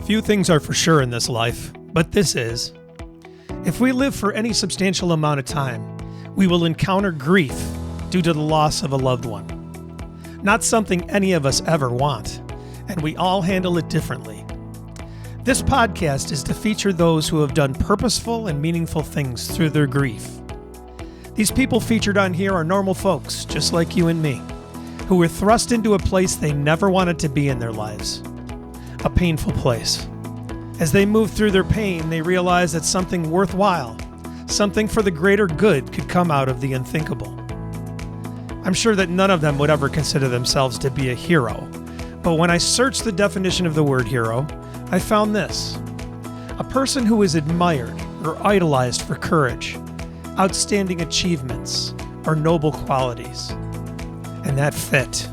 Few things are for sure in this life, but this is. If we live for any substantial amount of time, we will encounter grief due to the loss of a loved one. Not something any of us ever want, and we all handle it differently. This podcast is to feature those who have done purposeful and meaningful things through their grief. These people featured on here are normal folks, just like you and me, who were thrust into a place they never wanted to be in their lives. A painful place. As they move through their pain, they realize that something worthwhile, something for the greater good could come out of the unthinkable. I'm sure that none of them would ever consider themselves to be a hero, but when I searched the definition of the word hero, I found this: a person who is admired or idolized for courage, outstanding achievements, or noble qualities. And that fit.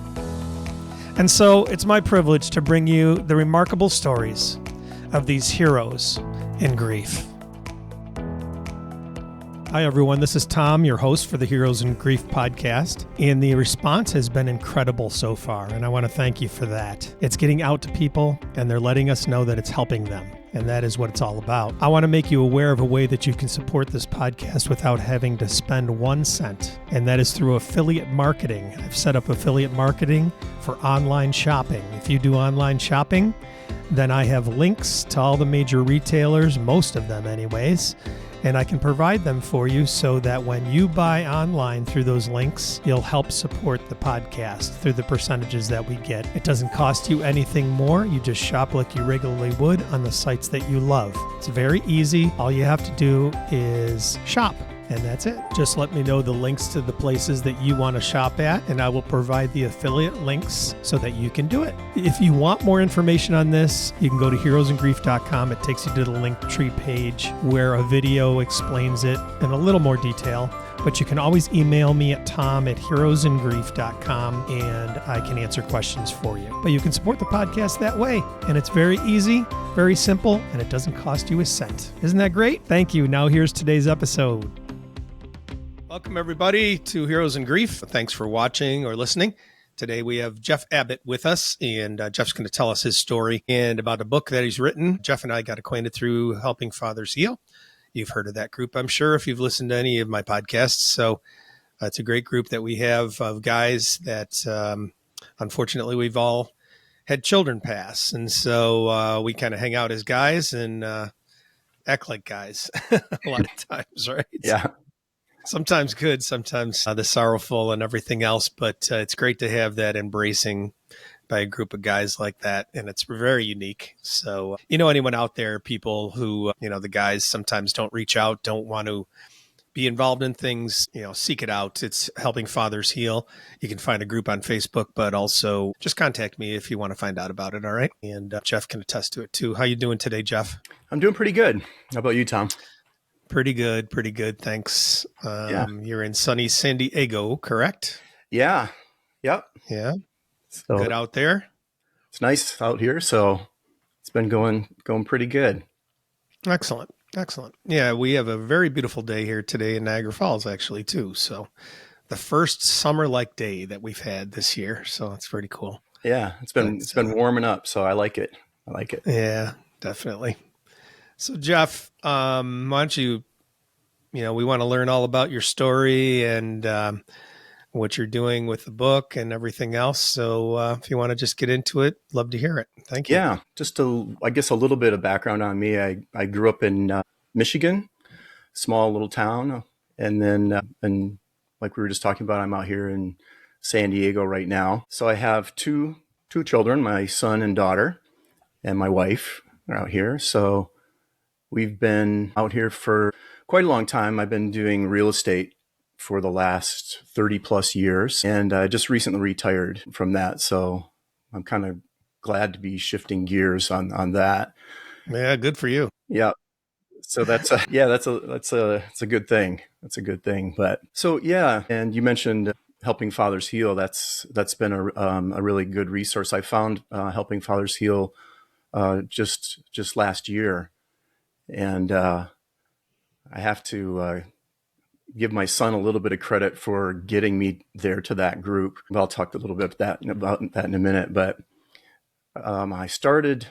And so it's my privilege to bring you the remarkable stories of these heroes in grief. Hi, everyone. This is Tom, your host for the Heroes in Grief podcast, and the response has been incredible so far, and I want to thank you for that. It's getting out to people, and they're letting us know that it's helping them, and that is what it's all about. I want to make you aware of a way that you can support this podcast without having to spend 1 cent, and that is through affiliate marketing. I've set up affiliate marketing for online shopping. If you do online shopping, then I have links to all the major retailers, most of them anyways, and I can provide them for you so that when you buy online through those links, you'll help support the podcast through the percentages that we get. It doesn't cost you anything more. You just shop like you regularly would on the sites that you love. It's very easy. All you have to do is shop. And that's it. Just let me know the links to the places that you want to shop at, and I will provide the affiliate links so that you can do it. If you want more information on this, you can go to heroesingrief.com. It takes you to the Linktree page where a video explains it in a little more detail. But you can always email me at tom@heroesingrief.com, and I can answer questions for you. But you can support the podcast that way, and it's very easy, very simple, and it doesn't cost you a cent. Isn't that great? Thank you. Now here's today's episode. Welcome, everybody, to Heroes in Grief. Thanks for watching or listening. Today we have Jeff Abbott with us, and Jeff's going to tell us his story and about a book that he's written. Jeff and I got acquainted through Helping Fathers Heal. You've heard of that group, I'm sure, if you've listened to any of my podcasts. So it's a great group that we have of guys that, unfortunately, we've all had children pass. And so we kind of hang out as guys and act like guys a lot of times, right? Yeah. Sometimes good, sometimes the sorrowful and everything else. But it's great to have that embracing by a group of guys like that. And it's very unique. So, anyone out there, people who, the guys sometimes don't reach out, don't want to be involved in things, seek it out. It's Helping Fathers Heal. You can find a group on Facebook, but also just contact me if you want to find out about it. All right. And Jeff can attest to it too. How you doing today, Jeff? I'm doing pretty good. How about you, Tom? Pretty good. Thanks. Yeah. You're in sunny San Diego, correct? Yeah. Yep. Yeah. So good out there. It's nice out here, so it's been going pretty good. Excellent. Yeah, we have a very beautiful day here today in Niagara Falls, actually, too. So the first summer-like day that we've had this year. So it's pretty cool. Yeah, it's been warming up, so I like it. Yeah, definitely. So Jeff, why don't you, we want to learn all about your story and what you're doing with the book and everything else. So if you want to just get into it, love to hear it. Thank you. Yeah, just I guess a little bit of background on me. I grew up in Michigan, small little town. And then, and like we were just talking about, I'm out here in San Diego right now. So I have two children, my son and daughter, and my wife are out here. So we've been out here for quite a long time. I've been doing real estate for the last 30 plus years, and I just recently retired from that. So I'm kind of glad to be shifting gears on that. Yeah, good for you. Yeah. So that's a good thing. That's a good thing. But so, yeah. And you mentioned Helping Fathers Heal. That's been a really good resource. I found Helping Fathers Heal just last year. And I have to give my son a little bit of credit for getting me there to that group. I'll talk a little bit about that in a minute. But I started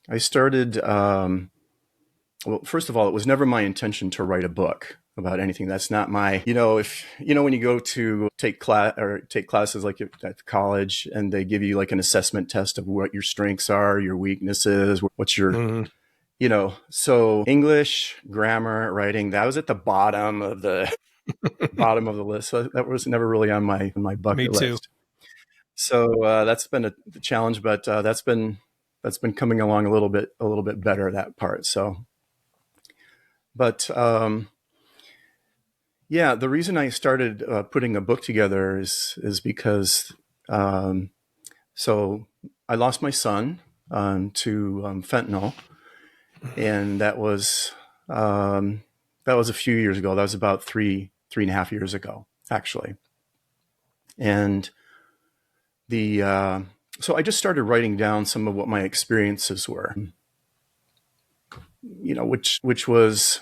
I started, well, first of all, it was never my intention to write a book about anything. That's not my, if, when you go to take classes like at college and they give you like an assessment test of what your strengths are, your weaknesses, what's your, so English, grammar, writing, that was at the bottom of the list. So that was never really on my Me bucket too. list. So that's been a challenge, but that's been coming along a little bit better, that part. So, but yeah, the reason I started putting a book together is because so I lost my son to fentanyl, and that was a few years ago. That was about three and a half years ago, actually. And so I just started writing down some of what my experiences were, which was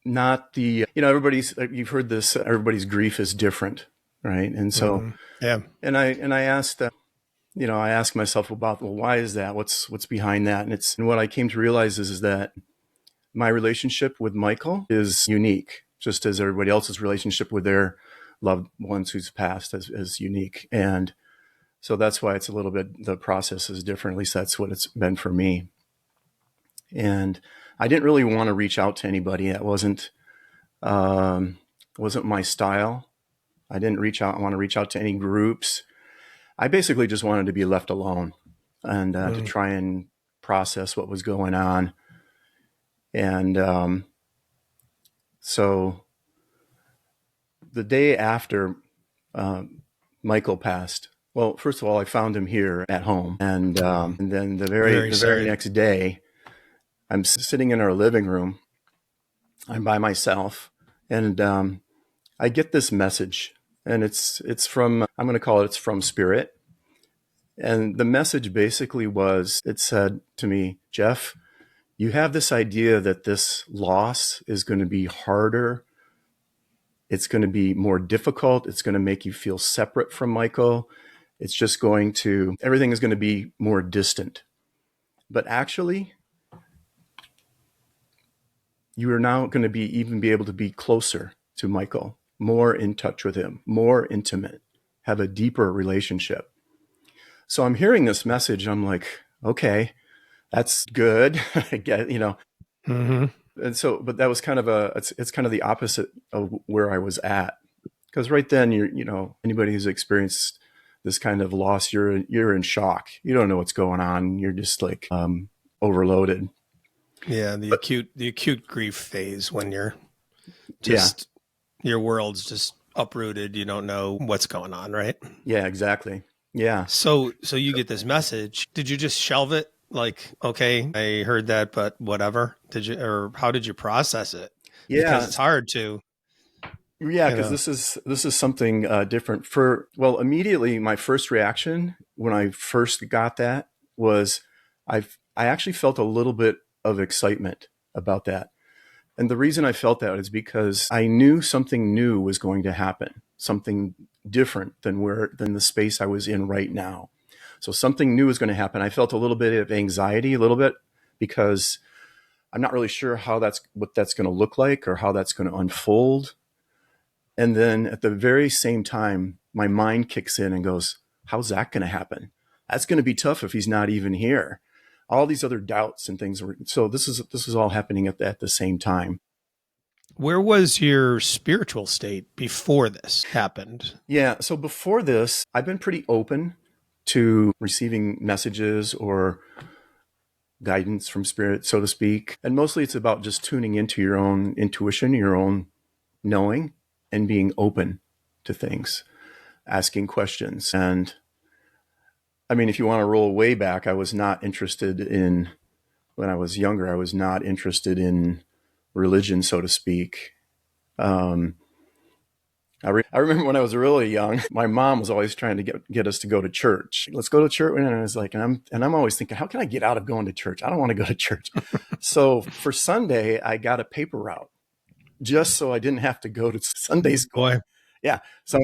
not the, you've heard this, everybody's grief is different, right? And so, yeah, and I asked, I asked myself about, well, why is that? What's behind that? And what I came to realize is that my relationship with Michael is unique, just as everybody else's relationship with their loved ones who's passed is unique. And so that's why it's a little bit, the process is different. At least that's what it's been for me. And I didn't really want to reach out to anybody. That wasn't my style. I didn't want to reach out to any groups. I basically just wanted to be left alone and to try and process what was going on. And so the day after Michael passed, well, first of all, I found him here at home, and then the very next day, I'm sitting in our living room. I'm by myself, and I get this message, and it's from, I'm going to call it's from Spirit. And the message basically was, it said to me, Jeff, you have this idea that this loss is going to be harder. It's going to be more difficult. It's going to make you feel separate from Michael. It's just everything is going to be more distant. But actually, you are now going to even be able to be closer to Michael, more in touch with him, more intimate, have a deeper relationship. So I'm hearing this message. I'm like, okay, that's good. I get, And so, but that was kind of it's kind of the opposite of where I was at. Because right then anybody who's experienced this kind of loss, you're in shock. You don't know what's going on. You're just like overloaded. Yeah, the acute grief phase when you're just your world's just uprooted. You don't know what's going on, right? Yeah, exactly. Yeah. So you get this message. Did you just shelve it? Like, okay, I heard that, but whatever. Did you, or how did you process it? Yeah, because it's hard to. Yeah, because this is something different. Immediately my first reaction when I first got that was I actually felt a little bit of excitement about that. And the reason I felt that is because I knew something new was going to happen, something different than the space I was in right now. So something new is going to happen. I felt a little bit of anxiety, a little bit, because I'm not really sure what that's going to look like or how that's going to unfold. And then at the very same time, my mind kicks in and goes, how's that going to happen? That's going to be tough if he's not even here. All these other doubts and things. So this is all happening at the same time. Where was your spiritual state before this happened? Yeah. So before this, I've been pretty open to receiving messages or guidance from spirit, so to speak. And mostly it's about just tuning into your own intuition, your own knowing, and being open to things, asking questions. And I mean, if you want to roll way back, when I was younger, I was not interested in religion, so to speak. I remember when I was really young, my mom was always trying to get us to go to church. Let's go to church. And I was like, and I'm always thinking, how can I get out of going to church? I don't want to go to church. So for Sunday, I got a paper route just so I didn't have to go to Sunday school. Boy. Yeah. So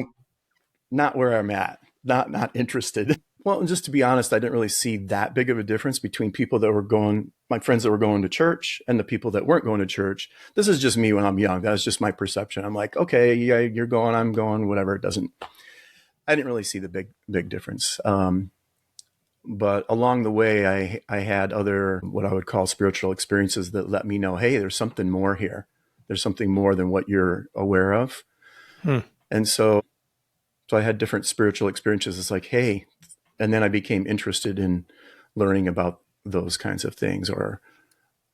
not where I'm at, not interested. Well, and just to be honest, I didn't really see that big of a difference between people that were going, my friends that were going to church and the people that weren't going to church. This is just me when I'm young. That was just my perception. I'm like, okay, yeah, you're going, I'm going, whatever. I didn't really see the big difference. But along the way, I had other, what I would call spiritual experiences that let me know, hey, there's something more here. There's something more than what you're aware of. And so I had different spiritual experiences. It's like, hey, and then I became interested in learning about those kinds of things or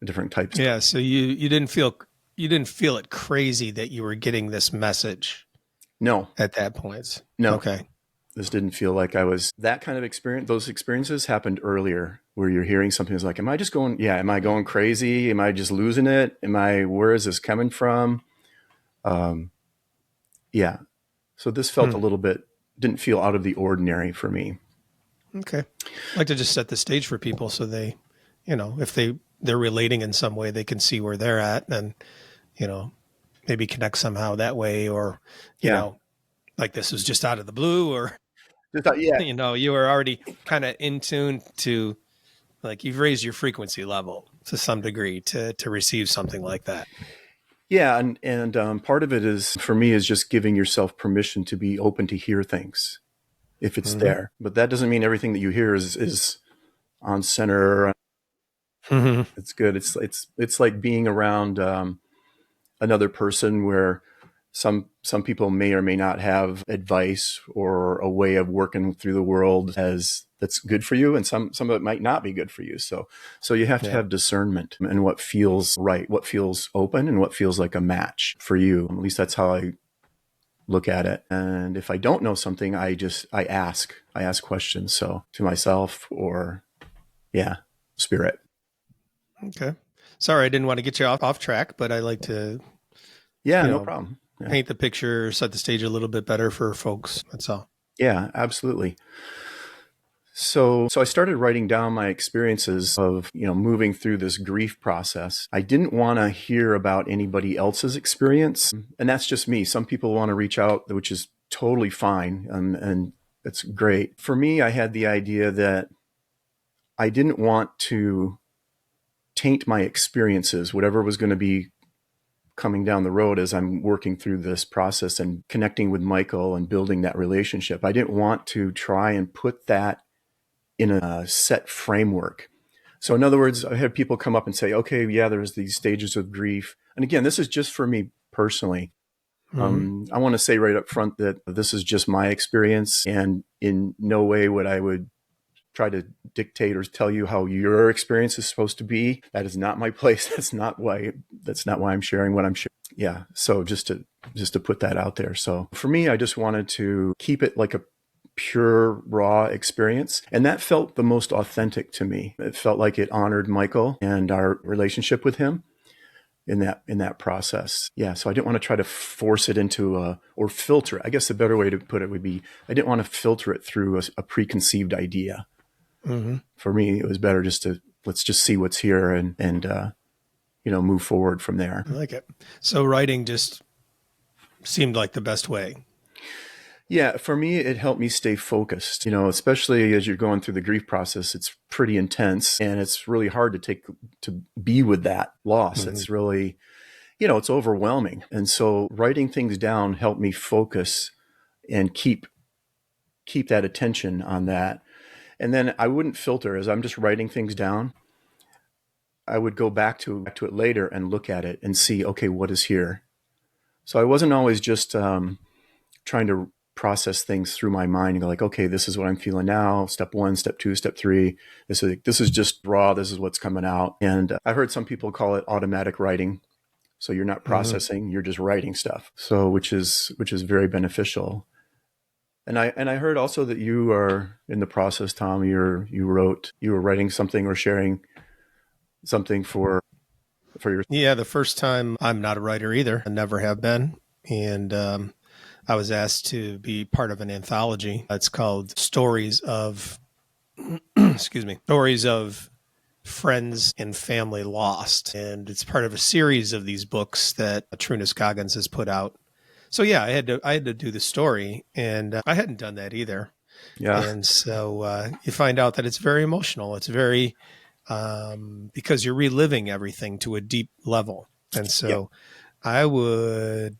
different types. Yeah. So you didn't feel it crazy that you were getting this message. No. At that point. No. Okay. This didn't feel like I was that kind of experience. Those experiences happened earlier where you're hearing something that's like, am I just going, am I going crazy? Am I just losing it? Where is this coming from? Yeah. So this felt a little bit, didn't feel out of the ordinary for me. Okay. I'd like to just set the stage for people so they, if they're relating in some way, they can see where they're at and, maybe connect somehow that way, or, you know, like this was just out of the blue, or, you were already kind of in tune to, like, you've raised your frequency level to some degree to receive something like that. Yeah. And part of it is, for me, is just giving yourself permission to be open to hear things if it's there. But that doesn't mean everything that you hear is on center. It's good. It's like being around another person where some people may or may not have advice or a way of working through the world that's good for you, and some of it might not be good for you. So you have to have discernment and what feels right, what feels open, and what feels like a match for you. At least that's how I look at it. And if I don't know something, I ask questions. So to myself or spirit. Okay. Sorry, I didn't want to get you off track, but I like to no problem. Paint the picture, set the stage a little bit better for folks. That's all. Yeah, absolutely. So I started writing down my experiences of, moving through this grief process. I didn't want to hear about anybody else's experience. And that's just me. Some people want to reach out, which is totally fine. And it's great. For me, I had the idea that I didn't want to taint my experiences, whatever was going to be coming down the road as I'm working through this process and connecting with Michael and building that relationship. I didn't want to try and put that in a set framework. So in other words, I had people come up and say, okay, there's these stages of grief. And again, this is just for me personally. I want to say right up front that this is just my experience, and in no way would try to dictate or tell you how your experience is supposed to be. That is not my place. That's not why I'm sharing what I'm sharing. Yeah. So just to put that out there. So for me, I just wanted to keep it like a pure, raw experience. And that felt the most authentic to me. It felt like it honored Michael and our relationship with him in that process. Yeah. So I didn't want to try to force it into or filter it. I guess the better way to put it would be, I didn't want to filter it through a preconceived idea. For me, it was better just let's just see what's here and move forward from there. I like it. So writing just seemed like the best way. Yeah, for me, it helped me stay focused, especially as you're going through the grief process. It's pretty intense, and it's really hard to be with that loss. It's really, it's overwhelming. And so writing things down helped me focus and keep that attention on that. And then I wouldn't filter as I'm just writing things down. I would go back to it later and look at it and see, okay, what is here? So I wasn't always just trying to process things through my mind and go like, okay, this is what I'm feeling now. Step 1, step 2, step 3. This is just raw. This is what's coming out. And I've heard some people call it automatic writing. So you're not processing, you're just writing stuff. So which is very beneficial. And I heard also that you are in the process, Tom. You were writing something or sharing something for your. Yeah, the first time. I'm not a writer either. I never have been, and I was asked to be part of an anthology. It's called Stories of, Stories of Friends and Family Lost, and it's part of a series of these books that Trunis Goggins has put out. So yeah, I had to do the story, and I hadn't done that either. Yeah. And so you find out that it's very emotional. It's very, because you're reliving everything to a deep level. And Yeah. so I would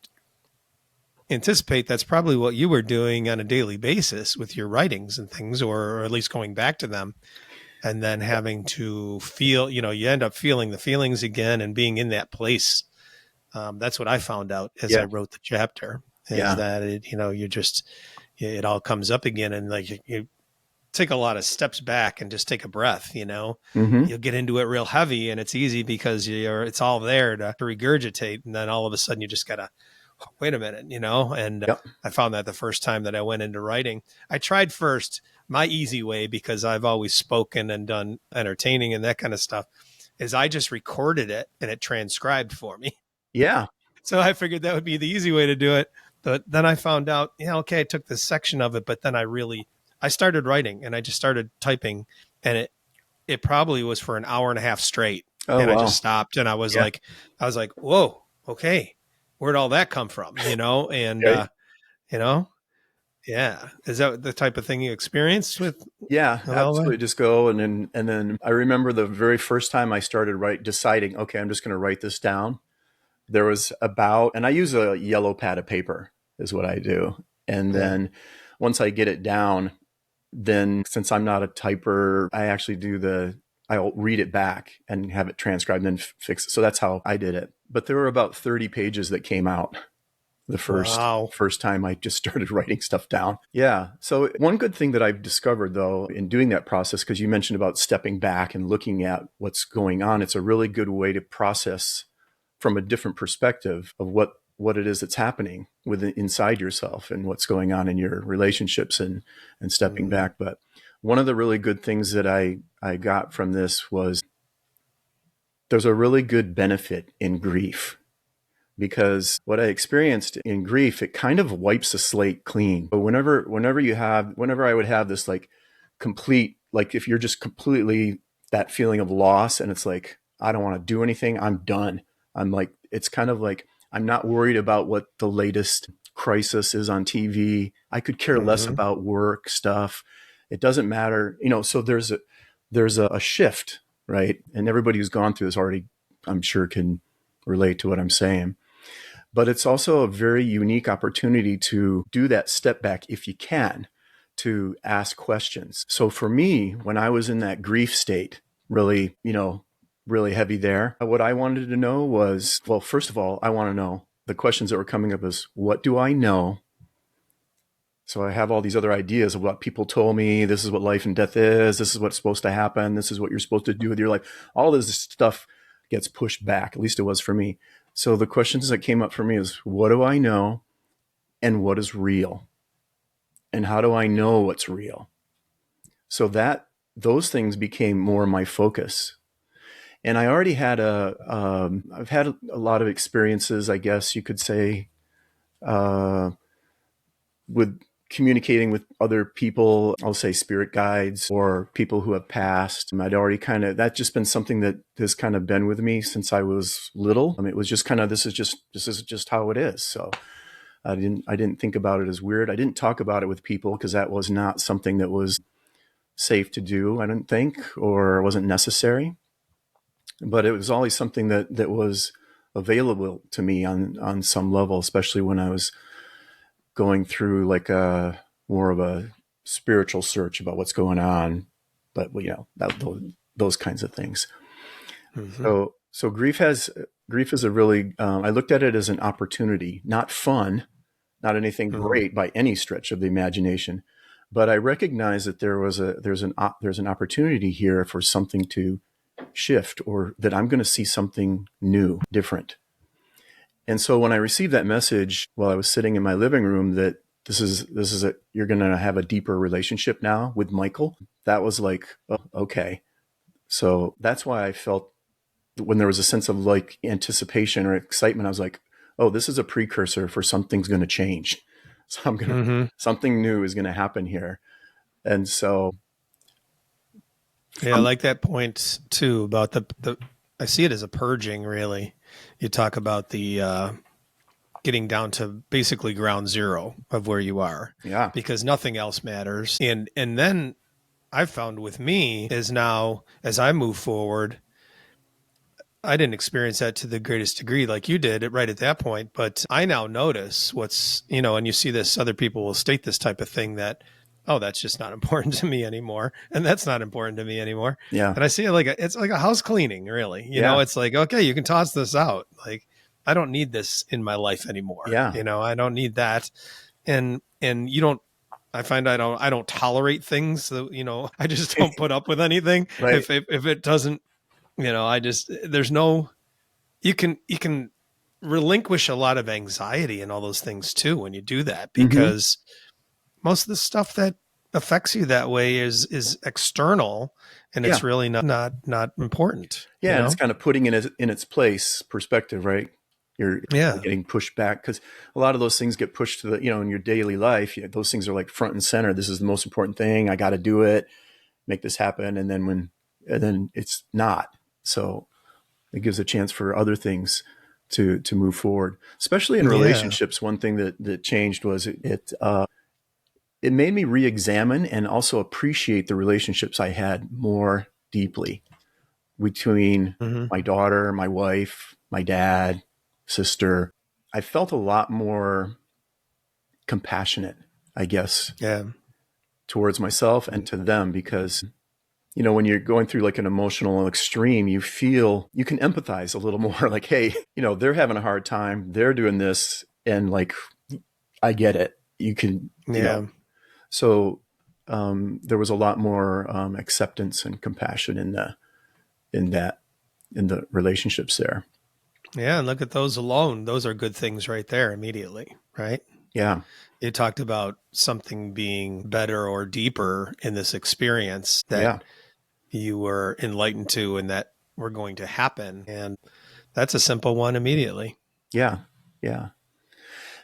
anticipate that's probably what you were doing on a daily basis with your writings and things, or at least going back to them and then having to feel, you end up feeling the feelings again and being in that place. That's what I found out as Yeah. I wrote the chapter, is Yeah. that it all comes up again, and like you take a lot of steps back and just take a breath. Hmm. You'll get into it real heavy, and it's easy because it's all there to regurgitate, and then all of a sudden you just gotta wait a minute, and Yep. I found that the first time that I went into writing. I tried first my easy way, because I've always spoken and done entertaining and that kind of stuff, is I just recorded it and it transcribed for me. Yeah. So I figured that would be the easy way to do it. But then I found out, okay, I took this section of it, but then I started writing and I just started typing, and it probably was for an hour and a half straight. Oh, And I wow. just stopped, and Yeah. I was like, whoa, okay, where'd all that come from? And, Right. you know, yeah. Is that the type of thing you experienced Yeah, with all that? absolutely. Just go. And then I remember the very first time I started deciding, okay, I'm just going to write this down. There was and I use a yellow pad of paper is what I do. And Yeah. then once I get it down, then since I'm not a typer, I'll read it back and have it transcribed and then fix it. So that's how I did it. But there were about 30 pages that came out the Wow. first time I just started writing stuff down. Yeah. So one good thing that I've discovered though in doing that process, because you mentioned about stepping back and looking at what's going on, it's a really good way to process from a different perspective of what it is that's happening inside yourself and what's going on in your relationships and stepping Mm-hmm. back. But one of the really good things that I got from this was there's a really good benefit in grief, because what I experienced in grief, it kind of wipes the slate clean. But whenever I would have this like complete, like if you're just completely that feeling of loss and it's like, I don't want to do anything, I'm done. I'm like, it's kind of like, I'm not worried about what the latest crisis is on TV. I could care less Mm-hmm. about work stuff. It doesn't matter, so there's a shift, right? And everybody who's gone through this already, I'm sure, can relate to what I'm saying. But it's also a very unique opportunity to do that step back if you can, to ask questions. So for me, when I was in that grief state, really, really heavy there, what I wanted to know was, well, first of all, I want to know the questions that were coming up is, what do I know? So I have all these other ideas of what people told me. This is what life and death is. This is what's supposed to happen. This is what you're supposed to do with your life. All this stuff gets pushed back. At least it was for me. So the questions that came up for me is, what do I know and what is real? And how do I know what's real? So those things became more my focus. And I already had I've had a lot of experiences, I guess you could say, uh, with communicating with other people, I'll say spirit guides or people who have passed. I'd already that's just been something that has kind of been with me since I was little. It was just kind of, this is just how it is. So I didn't think about it as weird. I didn't talk about it with people because that was not something that was safe to do, I didn't think, or wasn't necessary. But it was always something that was available to me on some level, especially when I was going through like a more of a spiritual search about what's going on, but those kinds of things. Mm-hmm. So grief is a really, I looked at it as an opportunity, not fun, not anything Mm-hmm. great by any stretch of the imagination, but I recognize that there's an opportunity here for something to shift, or that I'm going to see something new, different. And so when I received that message while I was sitting in my living room, that you're going to have a deeper relationship now with Michael, that was like, oh, okay. So that's why I felt, when there was a sense of like anticipation or excitement, I was like, oh, this is a precursor for something's going to change. So Mm-hmm. something new is going to happen here. And so, Yeah, I like that point too about the I see it as a purging, really. You talk about the getting down to basically ground zero of where you are. Yeah. Because nothing else matters. And then I've found with me is now, as I move forward, I didn't experience that to the greatest degree like you did right at that point, but I now notice what's, and you see this, other people will state this type of thing that, oh, that's just not important to me anymore. And that's not important to me anymore. Yeah. And I see it it's like a house cleaning, really. It's like, okay, you can toss this out. Like, I don't need this in my life anymore. Yeah. I don't need that. And you don't, I find I don't tolerate things. So, I just don't put up with anything. Right. If it doesn't, there's no, you can relinquish a lot of anxiety and all those things too when you do that, because most of the stuff that affects you that way is external, and it's really not important. Yeah. And it's kind of putting it in its place perspective, right? You're getting pushed back, because a lot of those things get pushed to the, in your daily life, those things are like front and center. This is the most important thing. I got to do it, make this happen. And then it's not. So it gives a chance for other things to move forward, especially in relationships. One thing that changed was it made me re-examine and also appreciate the relationships I had more deeply between my daughter, my wife, my dad, sister. I felt a lot more compassionate, I guess, towards myself and to them, because when you're going through like an emotional extreme, you can empathize a little more, like, hey, they're having a hard time, they're doing this, and like, I get it. You can, so there was a lot more acceptance and compassion in the relationships there. Yeah. And look at those alone. Those are good things right there immediately. Right. Yeah. You talked about something being better or deeper in this experience that you were enlightened to and that were going to happen. And that's a simple one immediately. Yeah. Yeah.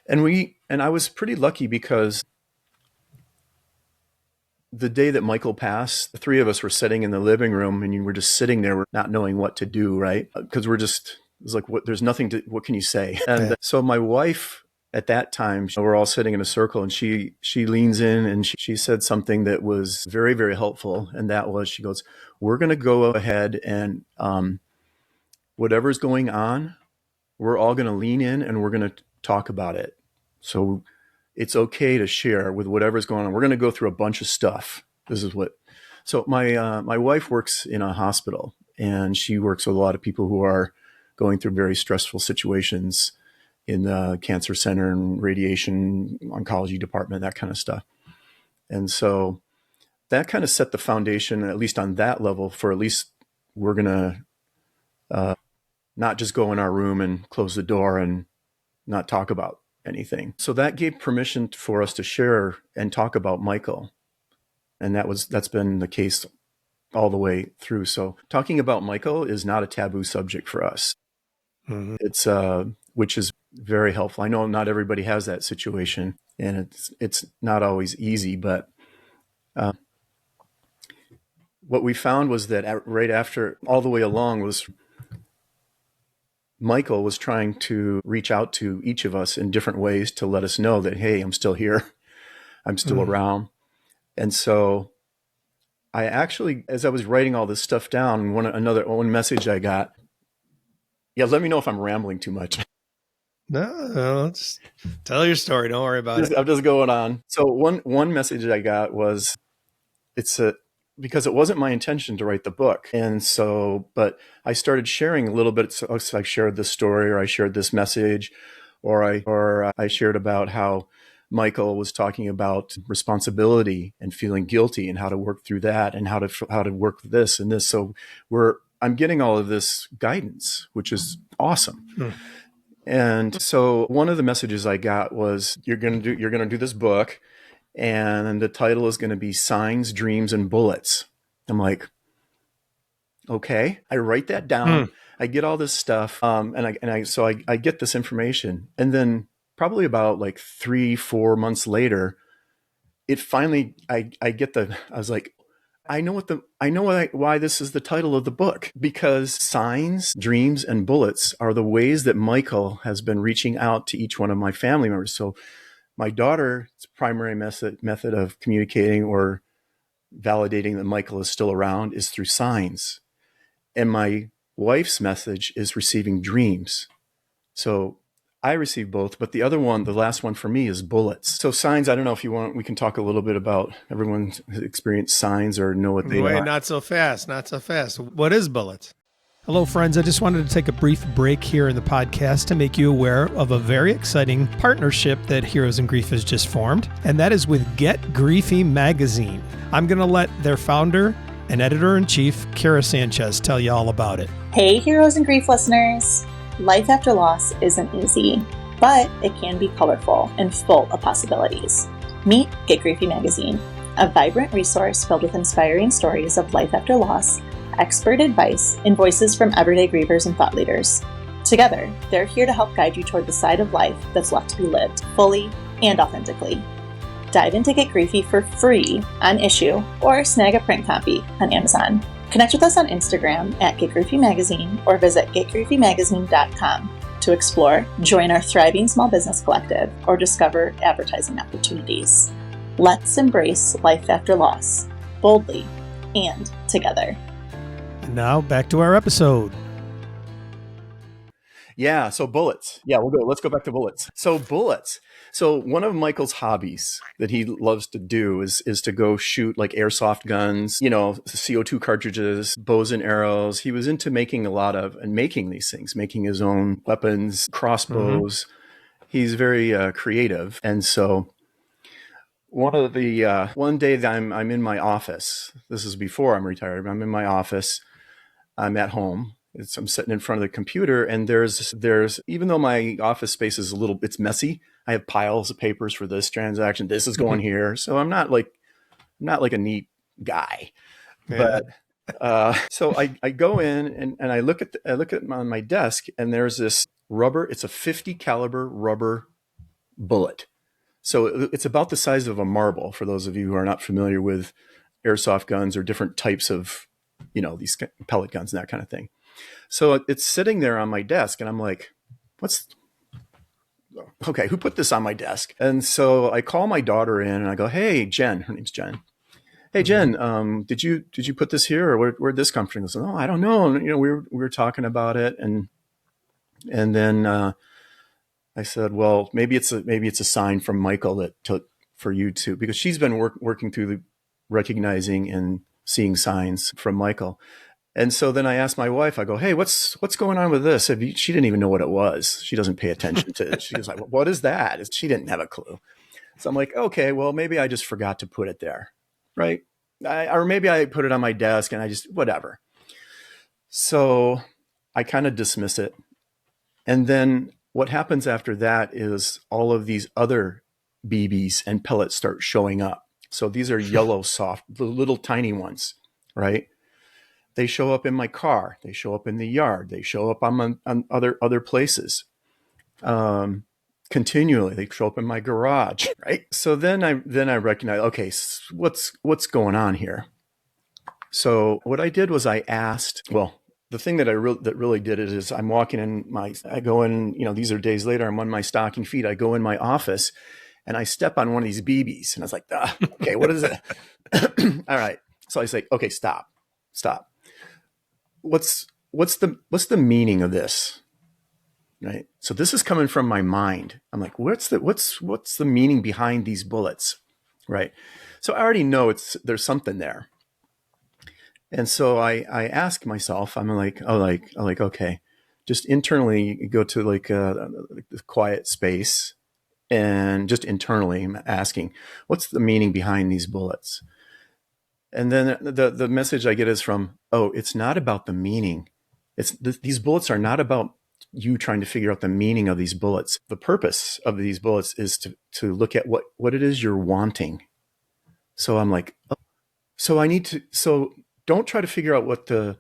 And I was pretty lucky, because the day that Michael passed, the three of us were sitting in the living room, and you were just sitting there not knowing what to do, right? Because it's like, there's nothing what can you say? And so my wife at that time, we're all sitting in a circle, and she leans in and she said something that was very, very helpful. And that was, she goes, we're going to go ahead and whatever's going on, we're all going to lean in and we're going to talk about it. So it's okay to share with whatever's going on. We're going to go through a bunch of stuff. So my wife works in a hospital, and she works with a lot of people who are going through very stressful situations in the cancer center and radiation oncology department, that kind of stuff. And so that kind of set the foundation, at least on that level, for at least we're going to not just go in our room and close the door and not talk about anything. So that gave permission for us to share and talk about Michael. And that's been the case all the way through. So talking about Michael is not a taboo subject for us. It's which is very helpful. I know not everybody has that situation, and it's not always easy, but what we found was that right after, all the way along, was Michael was trying to reach out to each of us in different ways to let us know that, hey, I'm still here, I'm still around. And so I actually, as I was writing all this stuff down, one message I got. Yeah, let me know if I'm rambling too much. No, just tell your story. Don't worry about it. I'm just going on. So one message I got was, because it wasn't my intention to write the book. And so, but I started sharing a little bit. So I shared this story, or I shared this message, or I shared about how Michael was talking about responsibility and feeling guilty and how to work through that, and how to work with this and this. So I'm getting all of this guidance, which is awesome. And so one of the messages I got was, you're going to do this book, and the title is going to be Signs, Dreams, and Bullets. I'm like, okay. I write that down. I get all this stuff. So I get this information. And then probably about like 3-4 months later, it finally, I was like, why this is the title of the book, because signs, dreams, and bullets are the ways that Michael has been reaching out to each one of my family members. So my daughter's primary method of communicating or validating that Michael is still around is through signs. And my wife's message is receiving dreams. So I receive both, but the last one for me is bullets. So signs, I don't know if you want, we can talk a little bit about everyone's experienced signs or know what they are. Not so fast. What is bullets? Hello, friends. I just wanted to take a brief break here in the podcast to make you aware of a very exciting partnership that Heroes in Grief has just formed, and that is with Get Griefy Magazine. I'm going to let their founder and editor-in-chief, Kara Sanchez, tell you all about it. Hey, Heroes in Grief listeners. Life after loss isn't easy, but it can be colorful and full of possibilities. Meet Get Griefy Magazine, a vibrant resource filled with inspiring stories of life after loss, expert advice, and voices from everyday grievers and thought leaders. Together, they're here to help guide you toward the side of life that's left to be lived fully and authentically. Dive into Get Griefy for free on issue or snag a print copy on Amazon. Connect with us on Instagram at Get Griefy Magazine or visit getgriefymagazine.com to explore, join our thriving small business collective, or discover advertising opportunities. Let's embrace life after loss, boldly and together. And now back to our episode. Yeah, so bullets. Yeah, let's go back to bullets. So bullets. So one of Michael's hobbies that he loves to do is to go shoot like airsoft guns, CO2 cartridges, bows and arrows. He was into making these things, making his own weapons, crossbows. Mm-hmm. He's very creative. And so one day that I'm in my office. This is before I'm retired, but I'm in my office. I'm at home. I'm sitting in front of the computer, and there's even though my office space is it's messy. I have piles of papers for this transaction. This is going here. So I'm not like a neat guy, yeah. But so I go in and I look at on my desk, and there's this rubber. It's a 50 caliber rubber bullet. So it's about the size of a marble. For those of you who are not familiar with airsoft guns or different types of, these pellet guns and that kind of thing. So it's sitting there on my desk, and I'm like, who put this on my desk? And so I call my daughter in, and I go, hey, Jen, her name's Jen. Hey, Jen, did you put this here, or where'd this come from? I said, oh, I don't know. And, we were talking about it. And then I said, well, maybe it's a sign from Michael for you to, because she's been working through the recognizing and seeing signs from Michael. And so then I asked my wife, I go, hey, what's going on with this? She didn't even know what it was. She doesn't pay attention to it. She was like, what is that? She didn't have a clue. So I'm like, okay, well, maybe I just forgot to put it there, right? Or maybe I put it on my desk and whatever. So I kind of dismiss it. And then what happens after that is all of these other BBs and pellets start showing up. So these are yellow, soft, little tiny ones, right? They show up in my car. They show up in the yard. They show up on other places. Continually, they show up in my garage, right? So then I recognize, okay, what's going on here? So what I did was I asked. Well, the thing that that really did it is I'm walking in I go in. These are days later. I'm on my stocking feet. I go in my office, and I step on one of these BBs, and I was like, okay, what is it? All right. So I say, okay, stop. What's the meaning of this? Right. So this is coming from my mind. I'm like, what's the meaning behind these bullets? Right. So I already know there's something there. And so I ask myself, I'm like, okay, just internally go to the quiet space, and just internally I'm asking, what's the meaning behind these bullets? And then the message I get is from, it's not about the meaning. These bullets are not about you trying to figure out the meaning of these bullets. The purpose of these bullets is to look at what it is you're wanting. So I'm like, don't try to figure out what the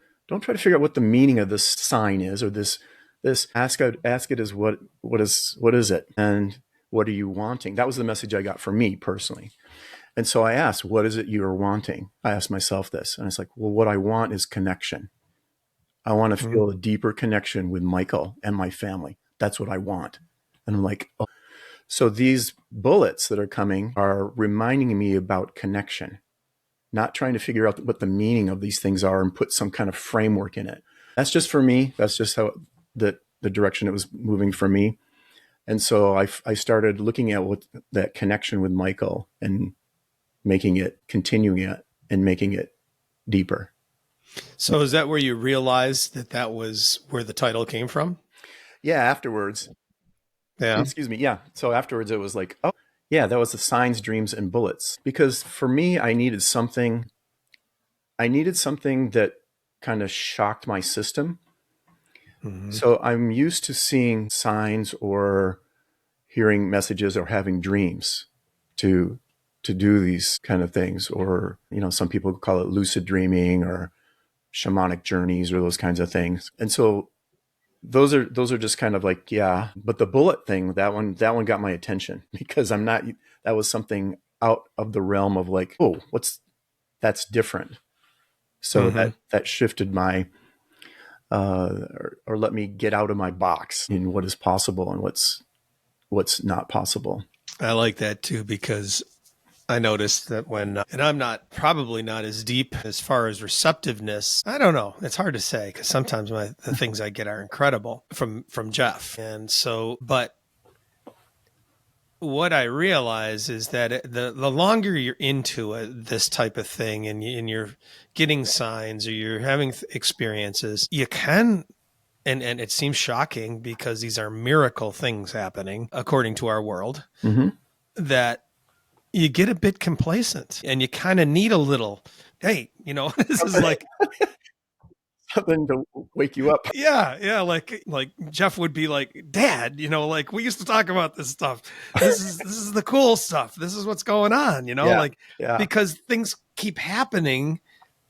meaning of this sign is, or this ask it is what is it? And What are you wanting? That was the message I got from me personally. And so I asked, what is it you're wanting? I asked myself this, and it's like, well, what I want is connection. I want to feel a deeper connection with Michael and my family. That's what I want. And I'm like, oh. So these bullets that are coming are reminding me about connection, not trying to figure out what the meaning of these things are and put some kind of framework in it. That's just for me. That's just how the direction it was moving for me. And so I started looking at what that connection with Michael and continuing it and making it deeper. So is that where you realized that was where the title came from? Yeah, afterwards. Yeah. Excuse me. Yeah. So afterwards it was like, oh, yeah, that was the signs, dreams, and bullets. Because for me, I needed something that kind of shocked my system. Mm-hmm. So I'm used to seeing signs or hearing messages or having dreams to do these kind of things. Or, some people call it lucid dreaming or shamanic journeys or those kinds of things. And so those are just kind of like, yeah, but the bullet thing, that one got my attention because that was something out of the realm of like, oh, that's different. So that shifted my, or let me get out of my box in what is possible and what's not possible. I like that too, because I noticed that when, and I'm probably not as deep as far as receptiveness. I don't know. It's hard to say because sometimes the things I get are incredible from Jeff. And so, but what I realize is that the longer you're into this type of thing and you're getting signs or you're having experiences, you can, and it seems shocking because these are miracle things happening according to our world, that you get a bit complacent and you kind of need a little, hey, this is like something to wake you up. Yeah. Like Jeff would be like, Dad, like we used to talk about this stuff. This is the cool stuff. This is what's going on, because things keep happening.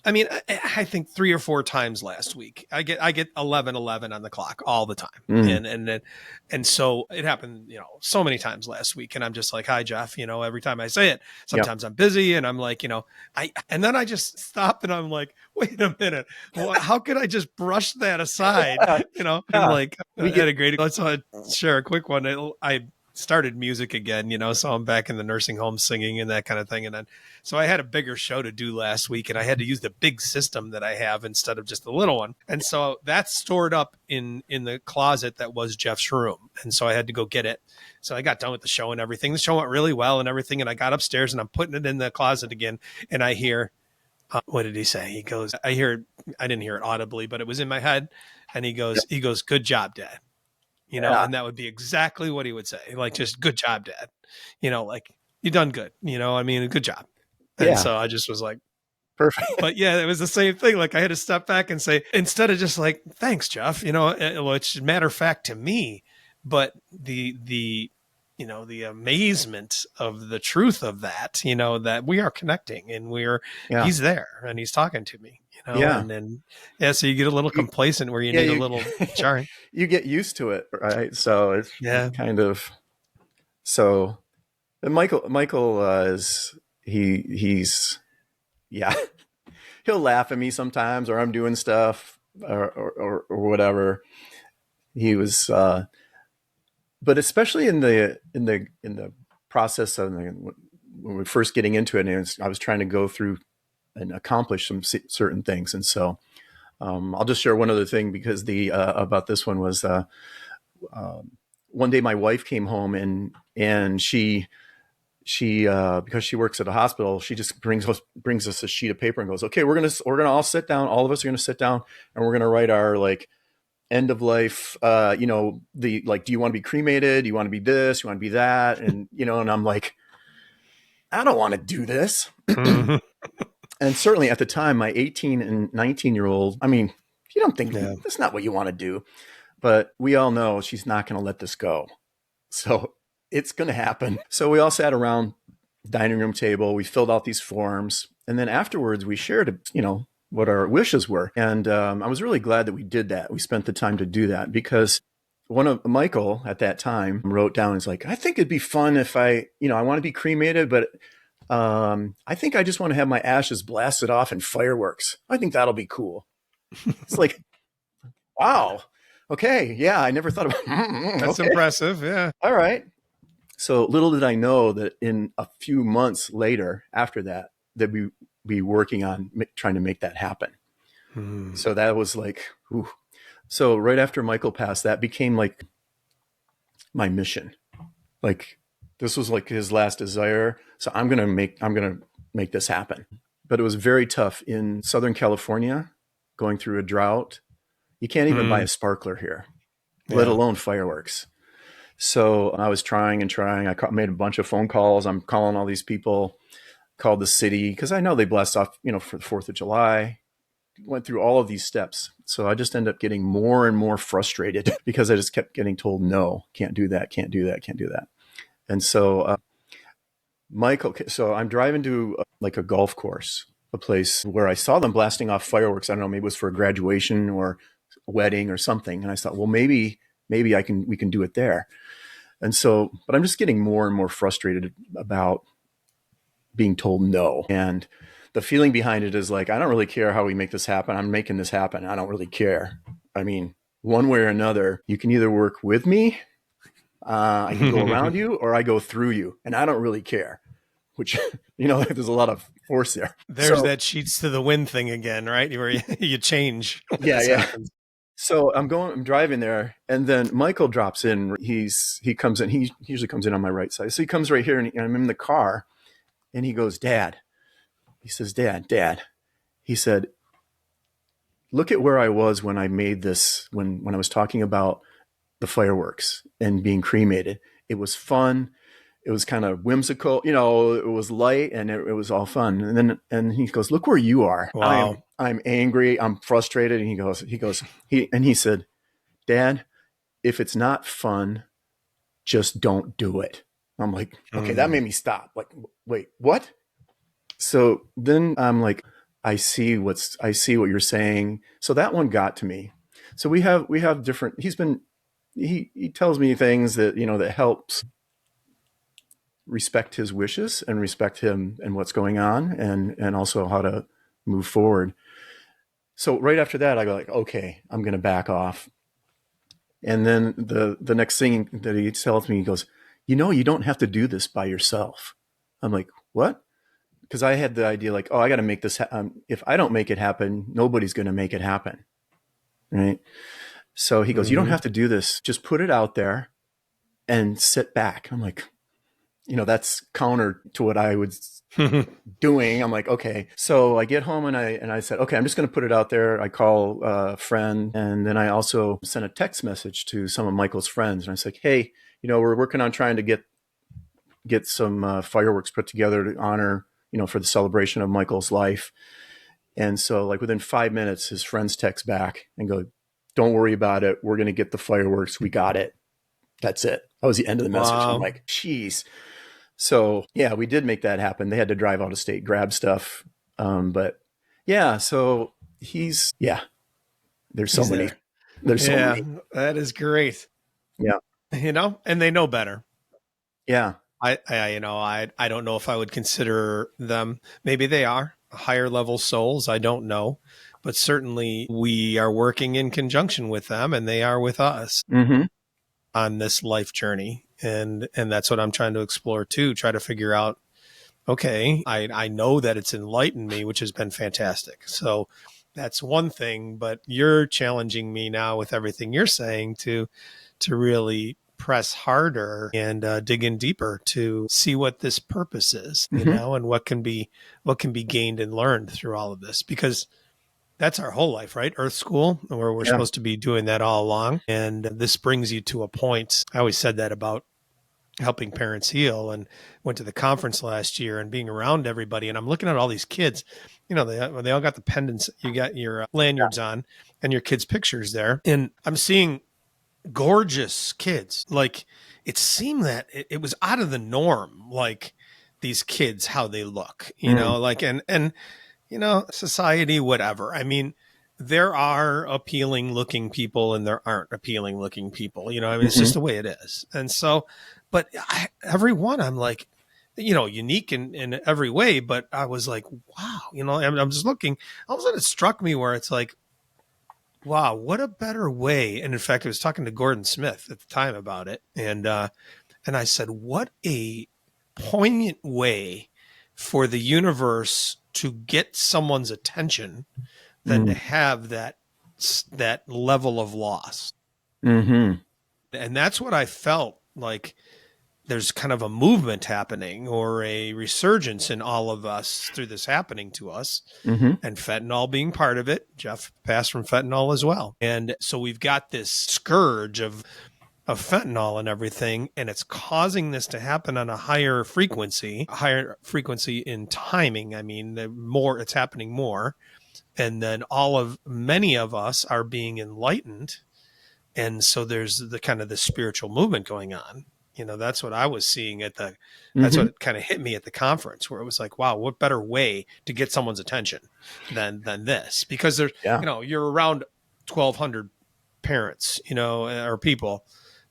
I mean, I think 3 or 4 times last week, I get 11:11 on the clock all the time. And so it happened, so many times last week. And I'm just like, hi, Jeff, every time I say it, sometimes I'm busy and I'm like, and then I just stop and I'm like, wait a minute, how could I just brush that aside? I'm like, I had a great, let's share a quick one. I started music again, so I'm back in the nursing home singing and that kind of thing. And then, so I had a bigger show to do last week and I had to use the big system that I have instead of just the little one. And so that's stored up in the closet that was Jeff's room. And so I had to go get it. So I got done with the show and everything. The show went really well and everything. And I got upstairs and I'm putting it in the closet again. And I hear, what did he say? He goes, I didn't hear it audibly, but it was in my head. And he goes, good job, Dad. And that would be exactly what he would say. Like, just good job, Dad. Like, you done good. Good job. And so I just was like, perfect. But yeah, it was the same thing. Like I had to step back and say, instead of just like, thanks, Jeff, which matter of fact to me, but the amazement of the truth of that, that we are connecting and he's there and he's talking to me. And then, so you get a little complacent where you need a little jarring. You get used to it, right? So it's kind of, so and Michael is, he's, he'll laugh at me sometimes, or I'm doing stuff or whatever. He was, but especially in the process of when we're first getting into it, and I was trying to go through and accomplish some certain things. And so I'll just share one other thing because about this one was one day my wife came home and she because she works at a hospital, she just brings us a sheet of paper and goes, okay, we're gonna all sit down. All of us are gonna sit down and we're gonna write our like end of life, do you want to be cremated? Do you want to be this? You want to be that? And, and I'm like, I don't want to do this. And certainly at the time, my 18 and 19-year-old, you don't think that's not what you want to do, but we all know she's not going to let this go. So it's going to happen. So we all sat around the dining room table. We filled out these forms. And then afterwards we shared, what our wishes were. And I was really glad that we did that. We spent the time to do that because one of Michael at that time wrote down, is like, I think it'd be fun if I want to be cremated, but I think I just want to have my ashes blasted off in fireworks. I think that'll be cool. It's like, wow. Okay. Yeah. I never thought about That's okay. impressive. Yeah. All right. So little did I know that in a few months later after that we be working on trying to make that happen. So that was like, ooh. So right after Michael passed, that became like my mission. Like this was like his last desire. So I'm going to make this happen. But it was very tough in Southern California, going through a drought. You can't even buy a sparkler here, let alone fireworks. So I was trying and trying. I made a bunch of phone calls. I'm calling all these people, called the city, because I know they blast off, for the 4th of July. Went through all of these steps. So I just ended up getting more and more frustrated because I just kept getting told, no, can't do that, can't do that, can't do that. And so so I'm driving to like a golf course, a place where I saw them blasting off fireworks. I don't know, maybe it was for a graduation or a wedding or something. And I thought, well, maybe we can do it there. And so, but I'm just getting more and more frustrated about being told no. And the feeling behind it is like, I don't really care how we make this happen. I'm making this happen. I don't really care. I mean, one way or another, you can either work with me, I can go around you, or I go through you. And I don't really care, which, there's a lot of force there. There's that sheets to the wind thing again, right? Where you change. Yeah. Happens. So I'm driving there, and then Michael drops in. He comes in. He usually comes in on my right side. So he comes right here, and I'm in the car, and he goes, Dad. He says, Dad. He said, look at where I was when I made this, when I was talking about the fireworks and being cremated. It was fun. It was kind of whimsical. It was light, and it was all fun. And he goes, look where you are. Wow. I'm angry. I'm frustrated. And he said, Dad, if it's not fun, just don't do it. I'm like, okay, that made me stop. Like, wait, what? So then I'm like, I see what you're saying. So that one got to me. So we have different, he tells me things that, that helps respect his wishes and respect him and what's going on, and also how to move forward. So right after that, I go like, okay, I'm going to back off. And then the next thing that he tells me, he goes, you don't have to do this by yourself. I'm like, what? Because I had the idea like, oh, I got to make this. If I don't make it happen, nobody's going to make it happen. Right. So he goes, you don't have to do this. Just put it out there and sit back. I'm like, that's counter to what I was doing. I'm like, okay. So I get home and I said, okay, I'm just going to put it out there. I call a friend, and then I also sent a text message to some of Michael's friends. And I said, hey, we're working on trying to get some fireworks put together to honor, for the celebration of Michael's life. And so like within 5 minutes, his friends text back and go, don't worry about it. We're going to get the fireworks. We got it. That's it. That was the end of the message. Wow. I'm like, geez. So yeah, we did make that happen. They had to drive out of state, grab stuff. But yeah, so there's so many. There's so many. That is great. Yeah. And they know better. Yeah. I don't know if I would consider them. Maybe they are higher level souls. I don't know, but certainly we are working in conjunction with them, and they are with us on this life journey. And that's what I'm trying to explore too. Try to figure out, okay, I know that it's enlightened me, which has been fantastic. So that's one thing, but you're challenging me now with everything you're saying to really press harder and dig in deeper to see what this purpose is, and what can be gained and learned through all of this, because that's our whole life, right? Earth School, where we're supposed to be doing that all along. And this brings you to a point. I always said that about helping parents heal, and went to the conference last year and being around everybody. And I'm looking at all these kids, they all got the pendants. You got your lanyards on and your kids' pictures there. And I'm seeing gorgeous kids. Like, it seemed that it was out of the norm, like these kids, how they look, like, and society, whatever. I mean, there are appealing looking people and there aren't appealing looking people. You know, I mean, it's Mm-hmm. just the way it is. And so, but every one, I'm like, you know, unique in every way. But I was like, wow, you know, I'm just looking. All of a sudden, it struck me where it's like, wow, what a better way. And in fact, I was talking to Gordon Smith at the time about it, and I said, what a poignant way for the universe to get someone's attention than to have that level of loss. Mm-hmm. And that's what I felt like. There's kind of a movement happening or a resurgence in all of us through this happening to us, Mm-hmm. and fentanyl being part of it. Jeff passed from fentanyl as well. And so we've got this scourge of fentanyl and everything, and it's causing this to happen on a higher frequency in timing. I mean, it's happening more. And then many of us are being enlightened. And so there's the kind of the spiritual movement going on. You know, that's what I was seeing that's what kind of hit me at the conference, where it was like, wow, what better way to get someone's attention than this? Because there's, you know, you're around 1,200 parents, you know, or people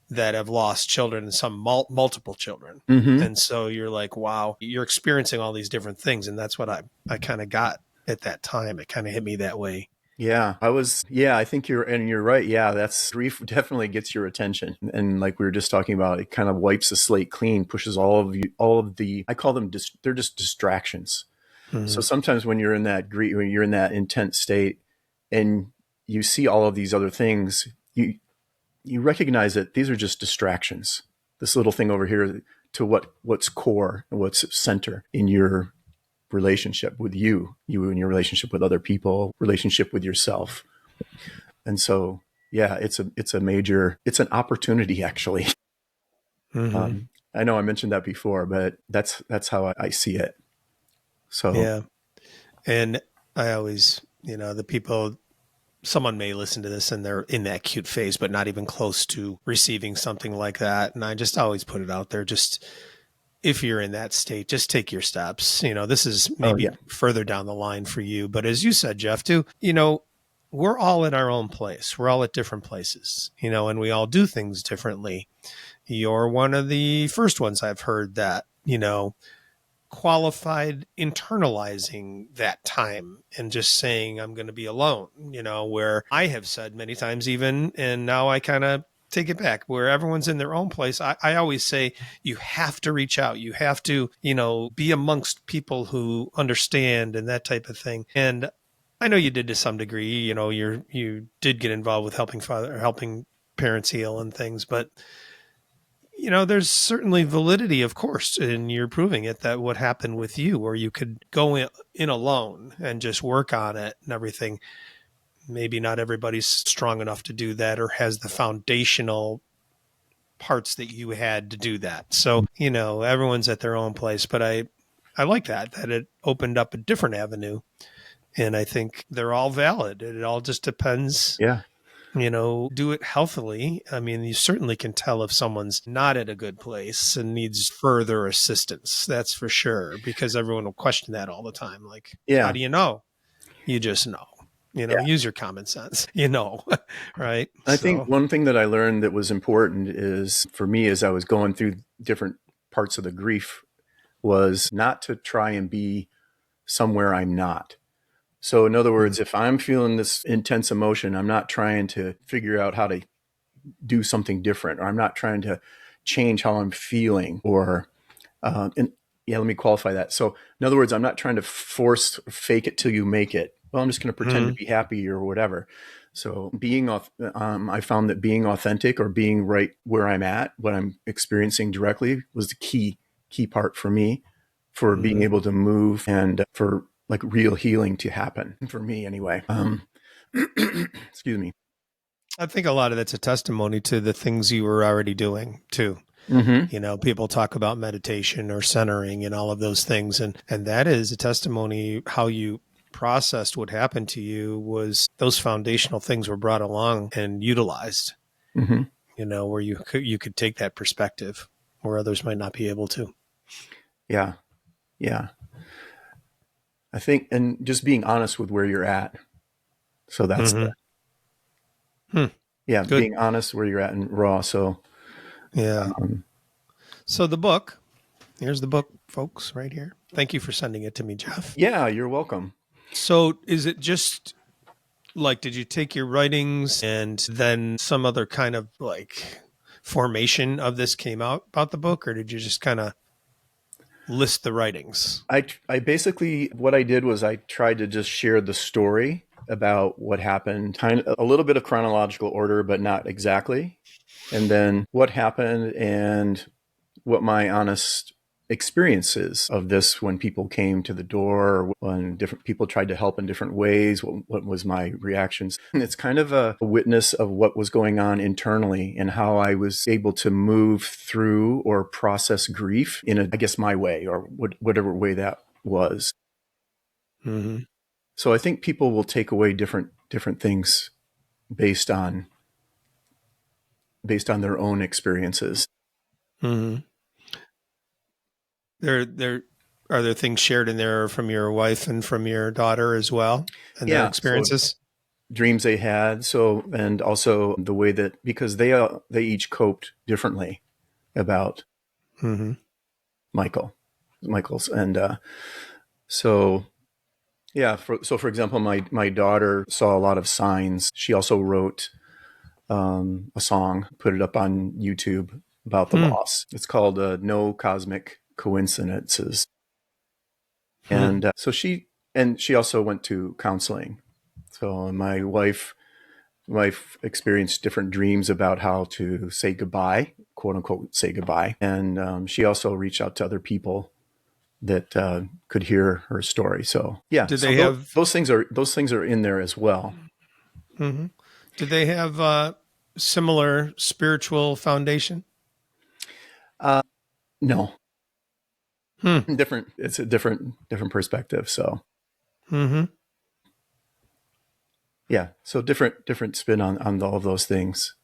that have lost children and some multiple children. Mm-hmm. And so you're like, wow, you're experiencing all these different things. And that's what I kind of got at that time. It kind of hit me that way. Yeah, I think you're right. Yeah, that's grief definitely gets your attention. And like we were just talking about, it kind of wipes the slate clean, pushes all of the, I call them, they're just distractions. Mm-hmm. So sometimes when you're in that grief, when you're in that intense state and you see all of these other things, you recognize that these are just distractions. This little thing over here to what's core and what's center in your relationship with you and your relationship with other people, relationship with yourself. And so, yeah, it's an opportunity actually. Mm-hmm. I know I mentioned that before, but that's how I see it. So, yeah. And I always, you know, someone may listen to this and they're in that cute phase, but not even close to receiving something like that. And I just always put it out there. Just, if you're in that state, just take your steps. You know, this is maybe further down the line for you. But as you said, Jeff, too, you know, we're all in our own place. We're all at different places, you know, and we all do things differently. You're one of the first ones I've heard that, you know, qualified internalizing that time and just saying, I'm going to be alone, you know, where I have said many times even, and now I kind of take it back, where everyone's in their own place. I always say you have to reach out. You have to, you know, be amongst people who understand and that type of thing. And I know you did to some degree, you know, you did get involved with helping parents heal and things, but you know, there's certainly validity, of course, in you're proving it, that what happened with you, where you could go in alone and just work on it and everything. Maybe not everybody's strong enough to do that or has the foundational parts that you had to do that. So, you know, everyone's at their own place, but I like that it opened up a different avenue. And I think they're all valid. It all just depends. Yeah. You know, do it healthily. I mean, you certainly can tell if someone's not at a good place and needs further assistance. That's for sure, because everyone will question that all the time. Like, how do you know? You just know. You know, use your common sense, you know, right? I think one thing that I learned that was important is for me, as I was going through different parts of the grief, was not to try and be somewhere I'm not. So in other words, if I'm feeling this intense emotion, I'm not trying to figure out how to do something different, or I'm not trying to change how I'm feeling, or, let me qualify that. So in other words, I'm not trying to fake it till you make it. Well, I'm just going to pretend to be happy or whatever. So I found that being authentic or being right where I'm at, what I'm experiencing directly, was the key part for me, for being able to move and for like real healing to happen for me anyway. Excuse me. I think a lot of that's a testimony to the things you were already doing too. Mm-hmm. You know, people talk about meditation or centering and all of those things. And that is a testimony how you processed what happened to you. Was those foundational things were brought along and utilized, you know, where you could take that perspective where others might not be able to. Yeah. Yeah. I think, and just being honest with where you're at. So that's Good. being honest where you're at and raw. So Yeah. So the book, here's the book, folks, right here. Thank you for sending it to me, Jeff. yeah, you're welcome. So is it just like, did you take your writings and then some other kind of like formation of this came out about the book, or did you just kind of list the writings? I basically, what I did was I tried to just share the story about what happened, kind of a little bit of chronological order, but not exactly. And then what happened and what my honest experiences of this when people came to the door, or when different people tried to help in different ways, what was my reactions. And it's kind of a witness of what was going on internally and how I was able to move through or process grief in I guess my way, or whatever way that was. Mm-hmm. So I think people will take away different things based on their own experiences. Mm-hmm. There are there things shared in there from your wife and from your daughter as well, and their experiences? So dreams they had. So, and also the way that, because they each coped differently about Michael's. And so, yeah. For example, my daughter saw a lot of signs. She also wrote a song, put it up on YouTube about the loss. It's called No Cosmic Coincidences. And so she also went to counseling. So my wife experienced different dreams about how to say goodbye, quote unquote, say goodbye. And she also reached out to other people that could hear her story. So yeah, Did they have those things are in there as well. Mm-hmm. Did they have similar spiritual foundation? No. Different. It's a different perspective. So yeah, so different spin on all of those things.